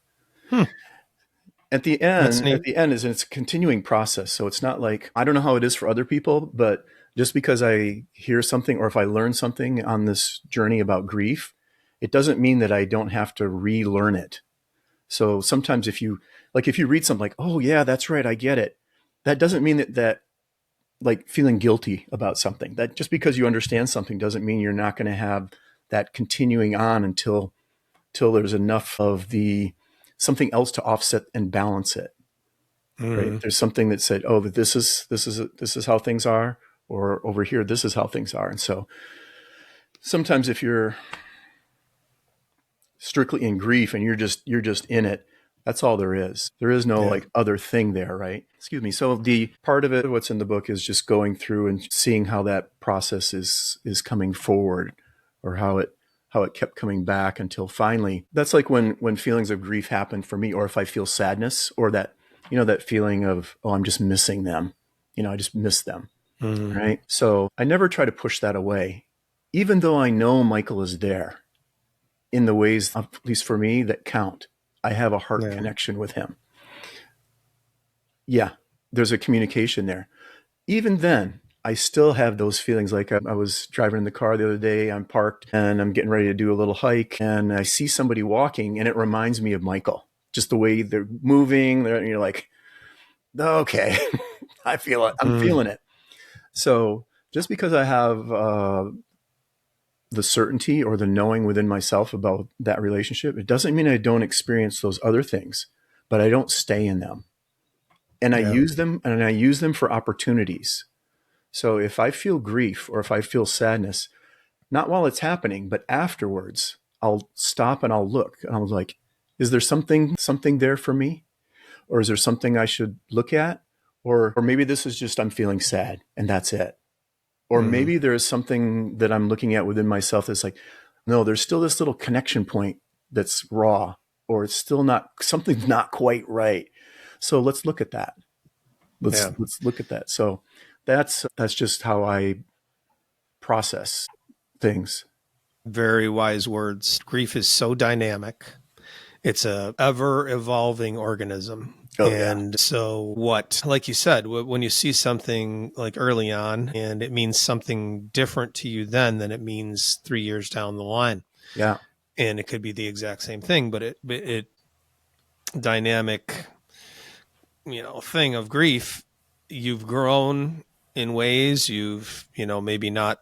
At the end is it's a continuing process. So it's not like, I don't know how it is for other people, but just because I hear something or if I learn something on this journey about grief, it doesn't mean that I don't have to relearn it. So sometimes if you read something like, oh yeah, that's right, I get it. That doesn't mean that like feeling guilty about something. That just because you understand something doesn't mean you're not going to have that continuing on until there's enough of something else to offset and balance it. Right? There's something that said, oh, that this is how things are, or over here, this is how things are. And so sometimes if you're strictly in grief and you're just in it, that's all there is. There is no like other thing there, right? Excuse me. So the part of it, what's in the book, is just going through and seeing how that process is coming forward, or how it kept coming back until finally. That's like when feelings of grief happen for me, or if I feel sadness, or that, that feeling of, oh, I'm just missing them. I just miss them. Right? So I never try to push that away, even though I know Michael is there in the ways, at least for me, that count. I have a heart connection with him. Yeah, there's a communication there. Even then, I still have those feelings. Like I was driving in the car the other day, I'm parked and I'm getting ready to do a little hike, and I see somebody walking and it reminds me of Michael. Just the way they're moving, you're like, okay, I feel it. I'm feeling it. So just because I have the certainty or the knowing within myself about that relationship, it doesn't mean I don't experience those other things, but I don't stay in them. And I use them for opportunities. So if I feel grief or if I feel sadness, not while it's happening, but afterwards, I'll stop and I'll look and I'll like, is there something there for me? Or is there something I should look at? Or maybe this is just, I'm feeling sad and that's it. Or maybe there's something that I'm looking at within myself that's like, no, there's still this little connection point that's raw, or it's still something's not quite right. So let's look at that. Let's look at that. So that's just how I process things. Very wise words. Grief is so dynamic. It's a ever evolving organism. So like you said, when you see something like early on and it means something different to you then than it means 3 years down the line. Yeah. and it could be the exact same thing, but it dynamic, thing of grief. You've grown in ways you've, maybe not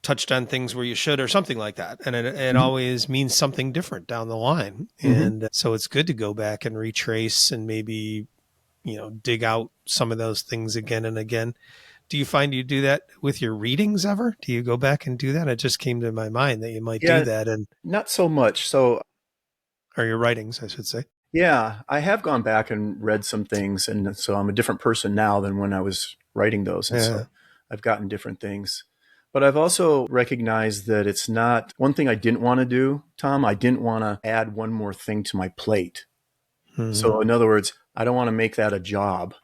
touched on things where you should or something like that. And it always means something different down the line. And so it's good to go back and retrace and maybe, dig out some of those things again and again. Do you find you do that with your readings ever? Do you go back and do that? It just came to my mind that you might do that. And not so much. So, or your writings, I should say. Yeah, I have gone back and read some things. And so I'm a different person now than when I was writing those. And so I've gotten different things. But I've also recognized that it's not one thing I didn't want to do, Tom. I didn't want to add one more thing to my plate. So in other words, I don't want to make that a job.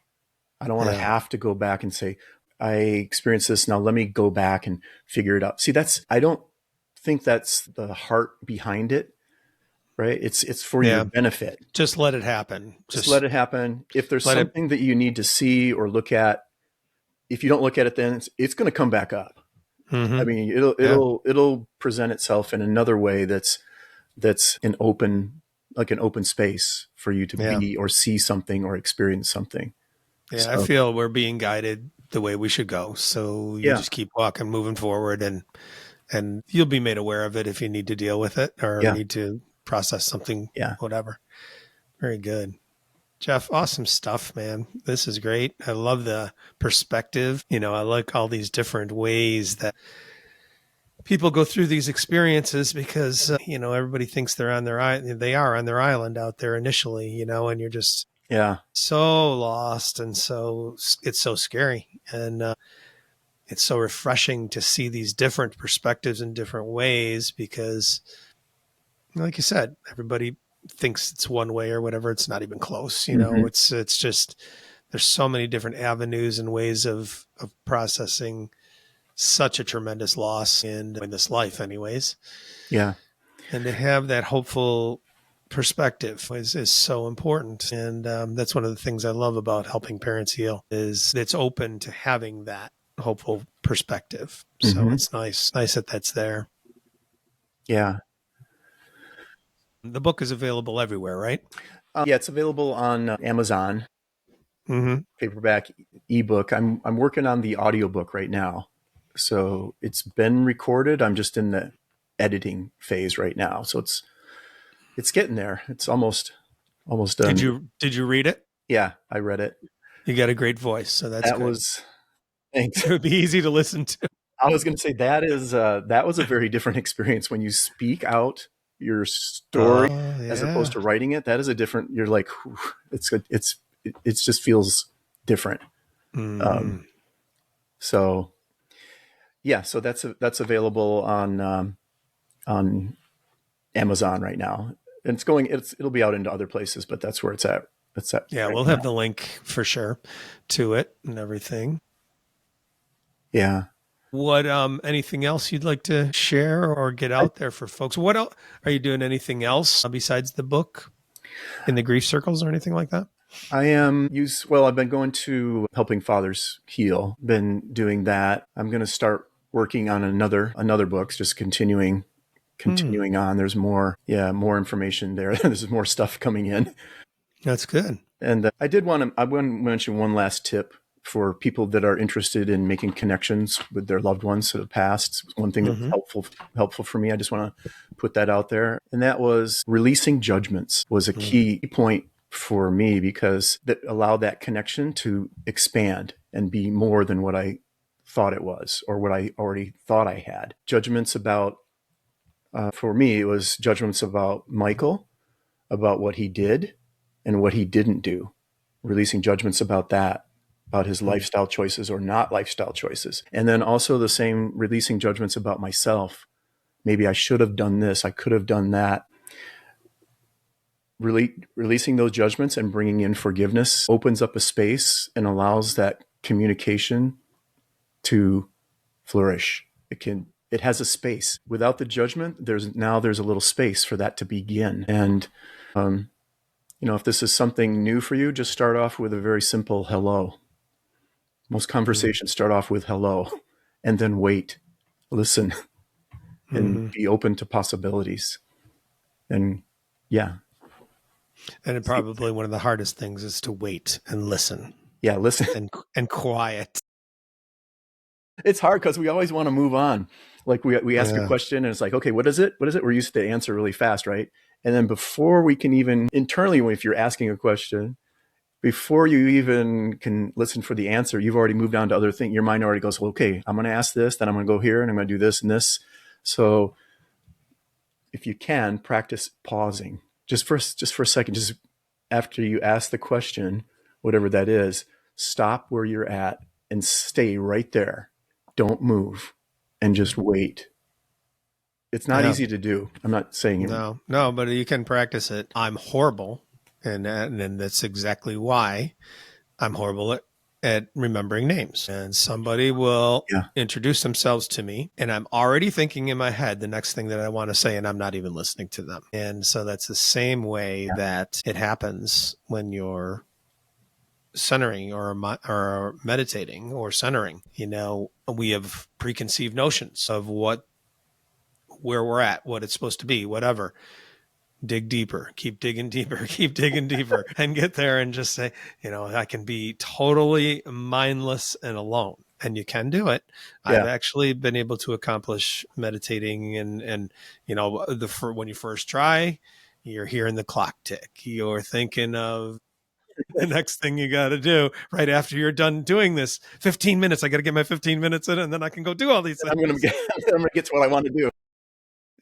I don't want to have to go back and say, I experienced this. Now let me go back and figure it out. See, I don't think that's the heart behind it, right? It's for your benefit. Just let it happen. Just let it happen. If there's something that you need to see or look at, if you don't look at it, then it's going to come back up. I mean, it'll present itself in another way that's an open space for you to be or see something or experience something. Yeah, so, I feel we're being guided the way we should go. So you just keep walking, moving forward, and you'll be made aware of it if you need to deal with it or need to process something, whatever. Very good. Jeff, awesome stuff, man. This is great. I love the perspective. I like all these different ways that people go through these experiences because, everybody thinks they are on their island out there initially, and you're just so lost. And so it's so scary. And it's so refreshing to see these different perspectives in different ways because, like you said, everybody thinks it's one way or whatever. It's not even close. It's just, there's so many different avenues and ways of processing such a tremendous loss in this life anyways. Yeah. And to have that hopeful perspective is so important. And that's one of the things I love about helping parents heal is it's open to having that hopeful perspective. So it's nice that that's there. Yeah. The book is available everywhere, right? It's available on Amazon, paperback, ebook. I'm working on the audiobook right now. So it's been recorded. I'm just in the editing phase right now. So it's getting there. It's almost done. Did you read it? Yeah, I read it. You got a great voice. So that good. Thanks. It would be easy to listen to. I was going to say that was a very different experience when you speak out your story as opposed to writing it. That is a different, you're like, it just feels different. So that's available on Amazon right now. And it'll be out into other places, but that's where it's at. We'll have the link for sure to it and everything. Yeah. What, anything else you'd like to share or get out there for folks? What else are you doing? Anything else besides the book in the grief circles or anything like that? I've been going to Helping Fathers Heal, been doing that. I'm going to start working on another book, just continuing on. There's more information there. There's more stuff coming in. That's good. And I want to mention one last tip for people that are interested in making connections with their loved ones that have passed. One thing that's helpful for me, I just want to put that out there. And that was releasing judgments was a key point for me because that allowed that connection to expand and be more than what I thought it was or what I already thought I had. Judgments about, for me, it was judgments about Michael, about what he did and what he didn't do. Releasing judgments about that, about his lifestyle choices or not lifestyle choices. And then also the same releasing judgments about myself. Maybe I should have done this. I could have done that. Releasing those judgments and bringing in forgiveness opens up a space and allows that communication to flourish. It has a space. Without the judgment, there's a little space for that to begin. And, if this is something new for you, just start off with a very simple hello. Most conversations start off with hello and then wait, listen, and be open to possibilities. And yeah. And probably one of the hardest things is to wait and listen. Yeah, listen. And quiet. It's hard because we always want to move on. Like we ask a question and it's like, okay, what is it? What is it? We're used to answer really fast, right? And then before we can even internally, if you're asking a question, before you even can listen for the answer, you've already moved on to other things. Your mind already goes, well, okay, I'm going to ask this, then I'm going to go here and I'm going to do this and this. So if you can, practice pausing just for a second, just after you ask the question, whatever that is, stop where you're at and stay right there. Don't move and just wait. It's not easy to do. I'm not saying it. No, but you can practice it. I'm horrible. And that's exactly why I'm horrible at remembering names. And somebody will introduce themselves to me, and I'm already thinking in my head the next thing that I want to say, and I'm not even listening to them. And so that's the same way that it happens when you're centering or meditating or centering. We have preconceived notions of where we're at, what it's supposed to be, whatever. Dig deeper, keep digging deeper, and get there and just say, I can be totally mindless and alone. And you can do it. Yeah. I've actually been able to accomplish meditating and when you first try, you're hearing the clock tick. You're thinking of the next thing you got to do right after you're done doing this. 15 minutes. I got to get my 15 minutes in and then I can go do all these things. I'm going to get to what I want to do.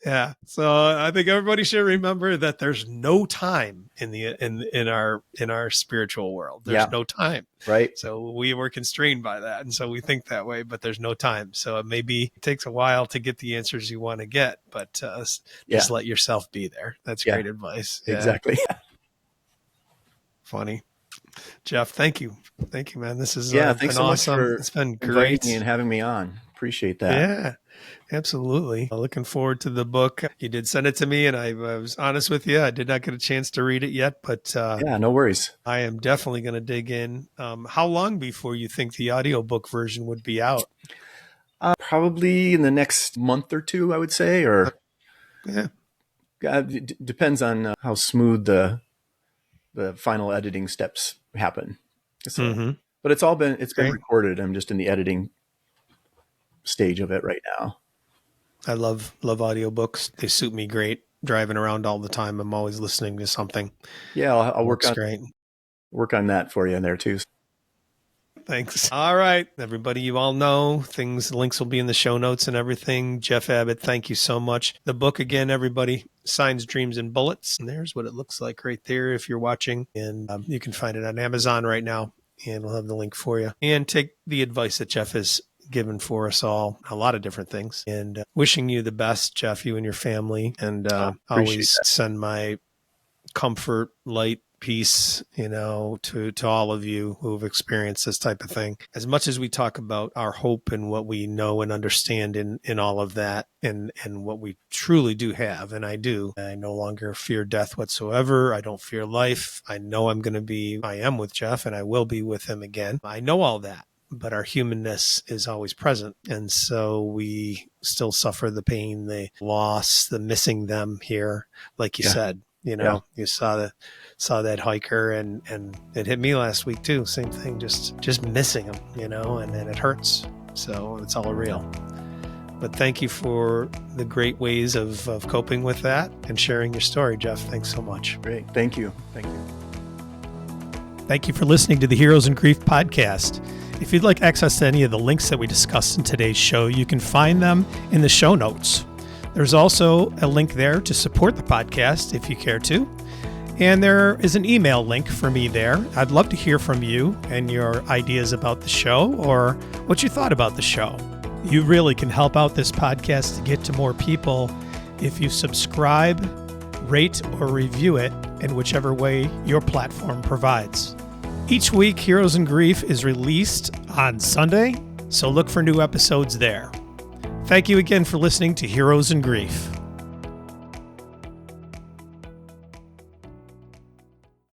Yeah. So I think everybody should remember that there's no time in our spiritual world. There's no time. Right. So we were constrained by that. And so we think that way, but there's no time. So it takes a while to get the answers you want to get, but just let yourself be there. That's great advice. Yeah. Exactly. Funny. Jeff, thank you. Thank you, man. This has thanks so awesome. Much for it's been great. Inviting me and having me on. Appreciate that. Yeah. Absolutely. Looking forward to the book. You did send it to me, and I was honest with you. I did not get a chance to read it yet, but no worries. I am definitely going to dig in. How long before you think the audiobook version would be out? Probably in the next month or two, I would say, or depends on how smooth the final editing steps happen. So, but it's been recorded. I'm just in the editing stage of it right now. I love audiobooks. They suit me great. Driving around all the time, I'm always listening to something. Yeah, I'll work on that for you in there too. Thanks. All right, everybody, you all know links will be in the show notes and everything. Jeff Abbott, thank you so much. The book again, everybody, Signs, Dreams, and Bullets. And there's what it looks like right there if you're watching. And you can find it on Amazon right now, and we'll have the link for you. And take the advice that Jeff has given for us all, a lot of different things. And wishing you the best, Jeff, you and your family. And always send my comfort, light, peace, to all of you who have experienced this type of thing. As much as we talk about our hope and what we know and understand in all of that and what we truly do have, and I do, I no longer fear death whatsoever. I don't fear life. I know I am with Jeff and I will be with him again. I know all that. But our humanness is always present. And so we still suffer the pain, the loss, the missing them here. Like you said, you saw that hiker and it hit me last week too. Same thing, just missing them, and then it hurts. So it's all real. But thank you for the great ways of coping with that and sharing your story, Jeff. Thanks so much. Great. Thank you. Thank you for listening to the Heroes in Grief podcast. If you'd like access to any of the links that we discussed in today's show, you can find them in the show notes. There's also a link there to support the podcast if you care to. And there is an email link for me there. I'd love to hear from you and your ideas about the show or what you thought about the show. You really can help out this podcast to get to more people if you subscribe, rate, or review it in whichever way your platform provides. Each week, Heroes in Grief is released on Sunday, so look for new episodes there. Thank you again for listening to Heroes in Grief.